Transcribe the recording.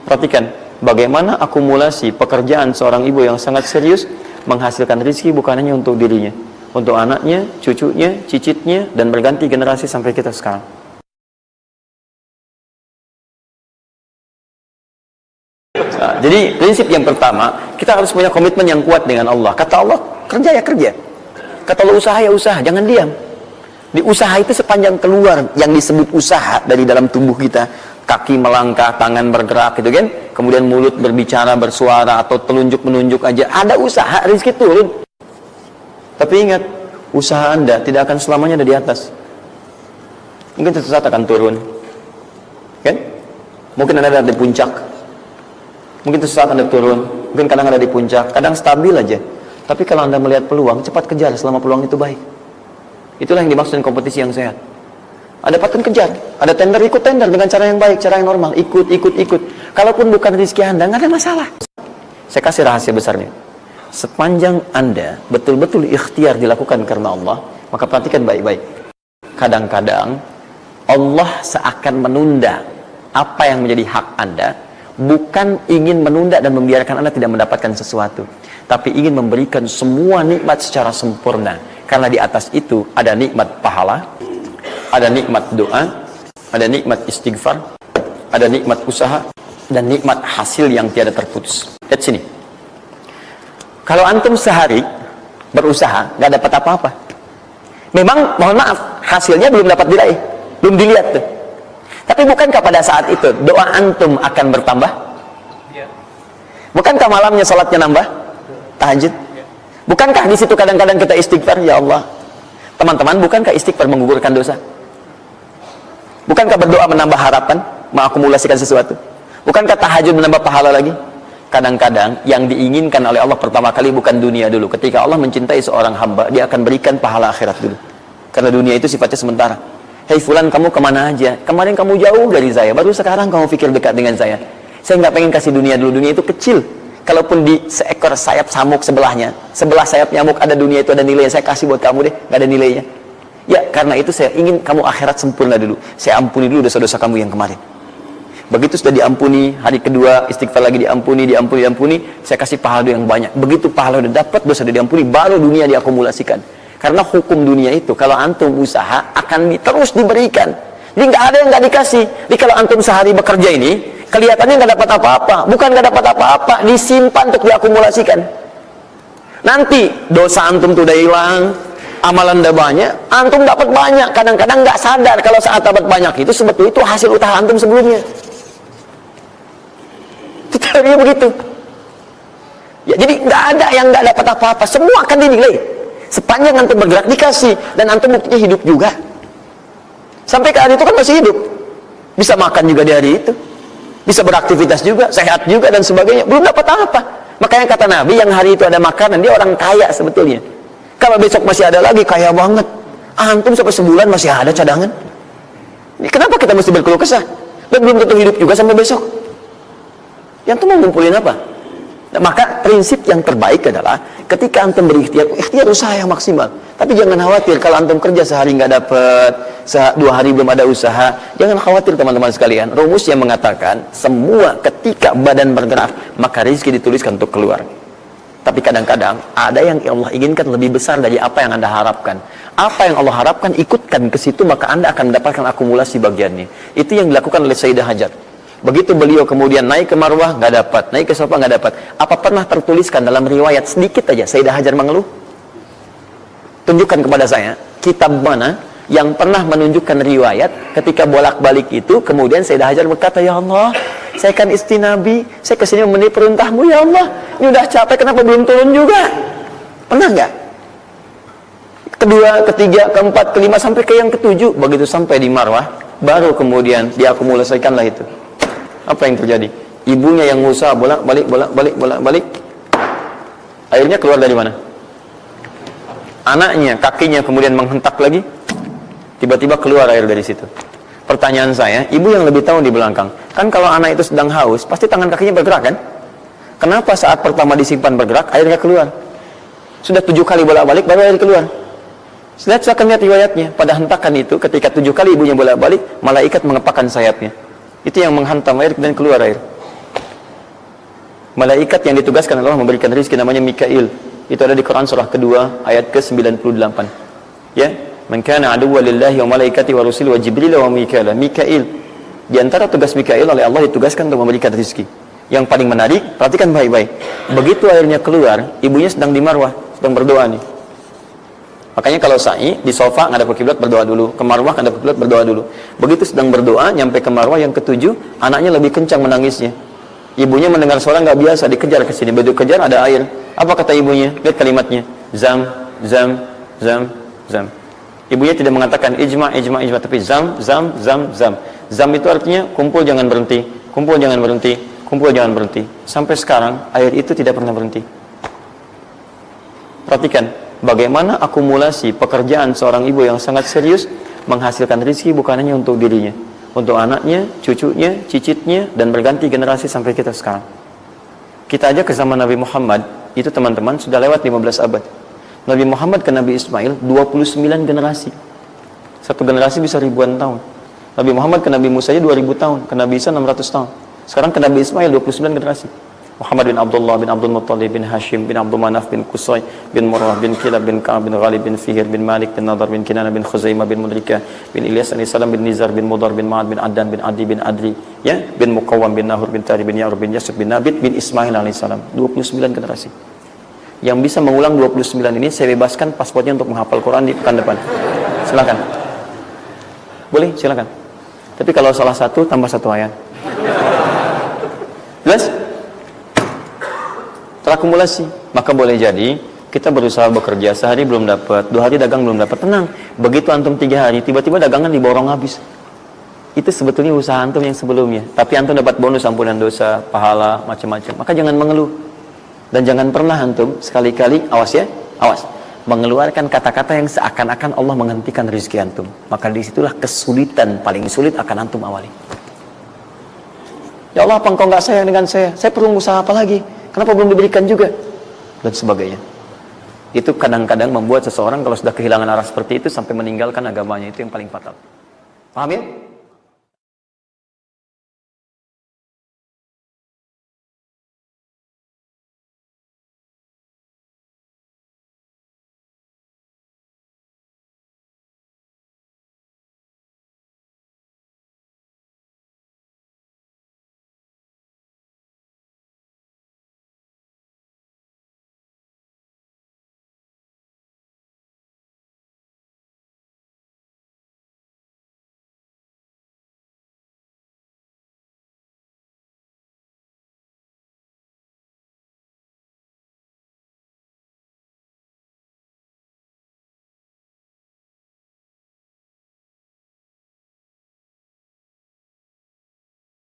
Perhatikan bagaimana akumulasi pekerjaan seorang ibu yang sangat serius menghasilkan rezeki bukan hanya untuk dirinya, untuk anaknya, cucunya, cicitnya, dan berganti generasi sampai kita sekarang. Nah, jadi prinsip yang pertama, kita harus punya komitmen yang kuat dengan Allah. Kata Allah, kerja ya kerja. Kata Allah, usaha ya usaha, jangan diam. Di usaha itu sepanjang keluar yang disebut usaha dari dalam tubuh kita, kaki melangkah, tangan bergerak gitu kan, kemudian mulut berbicara, bersuara, atau telunjuk menunjuk aja, ada usaha, rezeki turun. Tapi ingat, usaha Anda tidak akan selamanya ada di atas. Mungkin suatu saat akan turun, kan? Mungkin Anda ada di puncak, mungkin suatu saat Anda turun, mungkin kadang ada di puncak, kadang stabil aja. Tapi kalau Anda melihat peluang, cepat kejar selama peluang itu baik. Itulah yang dimaksud kompetisi yang sehat. Ada paten kejar, ada tender, ikut tender dengan cara yang baik, cara yang normal, ikut. Kalaupun bukan rezeki Anda, nggak ada masalah. Saya kasih rahasia besarnya. Sepanjang Anda betul-betul ikhtiar dilakukan karena Allah, maka perhatikan baik-baik. Kadang-kadang Allah seakan menunda apa yang menjadi hak Anda, bukan ingin menunda dan membiarkan Anda tidak mendapatkan sesuatu, tapi ingin memberikan semua nikmat secara sempurna. Karena di atas itu ada nikmat pahala, ada nikmat doa, ada nikmat istighfar, ada nikmat usaha, dan nikmat hasil yang tiada terputus. Lihat sini. Kalau antum sehari berusaha, nggak dapat apa-apa. Memang, mohon maaf, hasilnya belum dapat diraih, belum dilihat tuh. Tapi bukankah pada saat itu doa antum akan bertambah? Bukankah malamnya salatnya nambah? Tahajud? Bukankah di situ kadang-kadang kita istighfar, ya Allah? Teman-teman, bukankah istighfar menggugurkan dosa? Bukankah berdoa menambah harapan, mengakumulasikan sesuatu? Bukankah tahajud menambah pahala lagi? Kadang-kadang yang diinginkan oleh Allah pertama kali bukan dunia dulu. Ketika Allah mencintai seorang hamba, dia akan berikan pahala akhirat dulu. Karena dunia itu sifatnya sementara. Hei fulan, kamu kemana aja? Kemarin kamu jauh dari saya, baru sekarang kamu pikir dekat dengan saya. Saya nggak pengen kasih dunia dulu, dunia itu kecil. Kalaupun di seekor sayap samuk sebelahnya, sebelah sayap nyamuk ada dunia itu, ada nilainya, saya kasih buat kamu deh, nggak ada nilainya. Ya, karena itu saya ingin kamu akhirat sempurna dulu. Saya ampuni dulu dosa-dosa kamu yang kemarin. Begitu sudah diampuni, hari kedua istighfar lagi diampuni, saya kasih pahala yang banyak. Begitu pahala udah dapat, dosa udah diampuni, baru dunia diakumulasikan. Karena hukum dunia itu, kalau antum usaha akan terus diberikan. Jadi nggak ada yang nggak dikasih. Jadi kalau antum sehari bekerja ini, kelihatannya nggak dapat apa-apa, bukan nggak dapat apa-apa, disimpan untuk diakumulasikan. Nanti dosa antum tuh udah hilang, amalan udah banyak, antum dapat banyak. Kadang-kadang nggak sadar kalau saat dapat banyak itu sebetulnya itu hasil usaha antum sebelumnya. Itu teorinya begitu. Ya, jadi nggak ada yang nggak dapat apa-apa, semua akan dinilai. Sepanjang antum bergerak dikasih, dan antum buktinya hidup juga. Sampai ke hari itu kan masih hidup, bisa makan juga di hari itu, bisa beraktivitas juga, sehat juga dan sebagainya, belum dapat apa. Makanya kata Nabi, yang hari itu ada makanan, dia orang kaya sebetulnya. Kalau besok masih ada lagi, kaya banget. Antum sampai sebulan masih ada cadangan. Kenapa kita mesti berkeluh kesah? Dan belum tentu hidup juga sampai besok. Yang tuh mau ngumpulin apa? Nah, maka prinsip yang terbaik adalah ketika antum berikhtiar, ikhtiar usaha yang maksimal. Tapi jangan khawatir kalau antum kerja sehari nggak dapat, 2 hari belum ada usaha. Jangan khawatir teman-teman sekalian. Rumus yang mengatakan semua ketika badan bergerak maka rezeki dituliskan untuk keluar. Tapi kadang-kadang ada yang Allah inginkan lebih besar dari apa yang Anda harapkan. Apa yang Allah harapkan ikutkan ke situ, maka Anda akan mendapatkan akumulasi bagiannya. Itu yang dilakukan oleh Sayyidah Hajar. Begitu beliau kemudian naik ke Marwah, nggak dapat, naik ke Safa, nggak dapat. Apa pernah tertuliskan dalam riwayat sedikit aja Sayyidah Hajar mengeluh? Tunjukkan kepada saya kitab mana yang pernah menunjukkan riwayat ketika bolak-balik itu kemudian Sayyidah Hajar berkata, ya Allah, saya kan istri Nabi, saya kesini memenuhi perintahmu, ya Allah, ini udah capek, kenapa belum turun juga? Pernah nggak? Kedua, ketiga, keempat, kelima, sampai ke yang ketujuh. Begitu sampai di Marwah, baru kemudian diakumulasikanlah itu. Apa yang terjadi? Ibunya yang usaha bolak-balik. Airnya keluar dari mana? Anaknya, kakinya kemudian menghentak lagi. Tiba-tiba keluar air dari situ. Pertanyaan saya, ibu yang lebih tahu di belakang. Kan kalau anak itu sedang haus, pasti tangan kakinya bergerak kan? Kenapa saat pertama disimpan bergerak, airnya keluar? Sudah 7 kali bolak-balik, baru air keluar. Silakan lihat riwayatnya. Pada hentakan itu, ketika 7 kali ibunya bolak-balik, malaikat mengepakkan sayapnya. Itu yang menghantam air dan keluar air. Malaikat yang ditugaskan Allah memberikan rezeki namanya Mikail. Itu ada di Quran surah kedua ayat ke-98. Ya, man kana aduwwan lillahi wa malaikati wa rusuli wa jibril wa mikail. Mikail. Di antara tugas Mikail oleh Allah ditugaskan untuk memberikan rezeki. Yang paling menarik, perhatikan baik-baik. Begitu airnya keluar, ibunya sedang di marwah, sedang berdoa nih. Makanya kalau sa'i di sofa ngadap ke kiblat berdoa dulu, ke marwah ngadap ke kiblat berdoa dulu. Begitu sedang berdoa nyampe ke marwah yang ketujuh, anaknya lebih kencang menangisnya. Ibunya mendengar suara nggak biasa, dikejar ke sini. Begitu kejar ada air. Apa kata ibunya? Lihat kalimatnya. Zam, zam, zam, zam. Ibunya tidak mengatakan ijma, ijma, ijma, tapi zam, zam, zam, zam. Zam itu artinya kumpul jangan berhenti, kumpul jangan berhenti, kumpul jangan berhenti. Sampai sekarang air itu tidak pernah berhenti. Perhatikan bagaimana akumulasi pekerjaan seorang ibu yang sangat serius menghasilkan rezeki bukan hanya untuk dirinya, untuk anaknya, cucunya, cicitnya, dan berganti generasi sampai kita sekarang. Kita aja ke zaman Nabi Muhammad, itu teman-teman sudah lewat 15 abad. Nabi Muhammad ke Nabi Ismail 29 generasi. Satu generasi bisa ribuan tahun. Nabi Muhammad ke Nabi Musa aja 2000 tahun, ke Nabi Isa 600 tahun. Sekarang ke Nabi Ismail 29 generasi. Muhammad bin Abdullah bin Abdul Muttalib bin Hashim bin Abdul Manaf bin Qusay bin Murrah bin Kilab bin Ka'ab bin Ghalib bin Fihir bin Malik bin Nadar bin Kinana bin Khuzaimah bin Mudrikah bin Ilyas AS bin Nizar bin Mudar bin Ma'ad bin Adnan bin Adi bin Adri, ya, bin Muqawwam bin Nahur bin Tari bin Ya'rub bin Yasib bin Nabit bin Ismail AS. 29 generasi. Yang bisa mengulang 29 ini saya bebaskan paspornya untuk menghafal Quran di pekan depan. Silakan. Boleh, silakan. Tapi kalau salah satu tambah satu ayat. Jelas? Terakumulasi. Maka boleh jadi kita berusaha bekerja, sehari belum dapat, 2 hari dagang belum dapat, tenang. Begitu antum 3 hari, tiba-tiba dagangan diborong habis. Itu sebetulnya usaha antum yang sebelumnya. Tapi antum dapat bonus ampunan dosa, pahala, macam-macam. Maka jangan mengeluh. Dan jangan pernah antum sekali-kali, awas ya, awas, mengeluarkan kata-kata yang seakan-akan Allah menghentikan rezeki antum. Maka disitulah kesulitan paling sulit akan antum awali. Ya Allah, apa engkau nggak sayang dengan saya? Saya perlu usaha apa lagi? Kenapa belum diberikan juga? Dan sebagainya. Itu kadang-kadang membuat seseorang kalau sudah kehilangan arah seperti itu sampai meninggalkan agamanya. Itu yang paling fatal. Paham ya?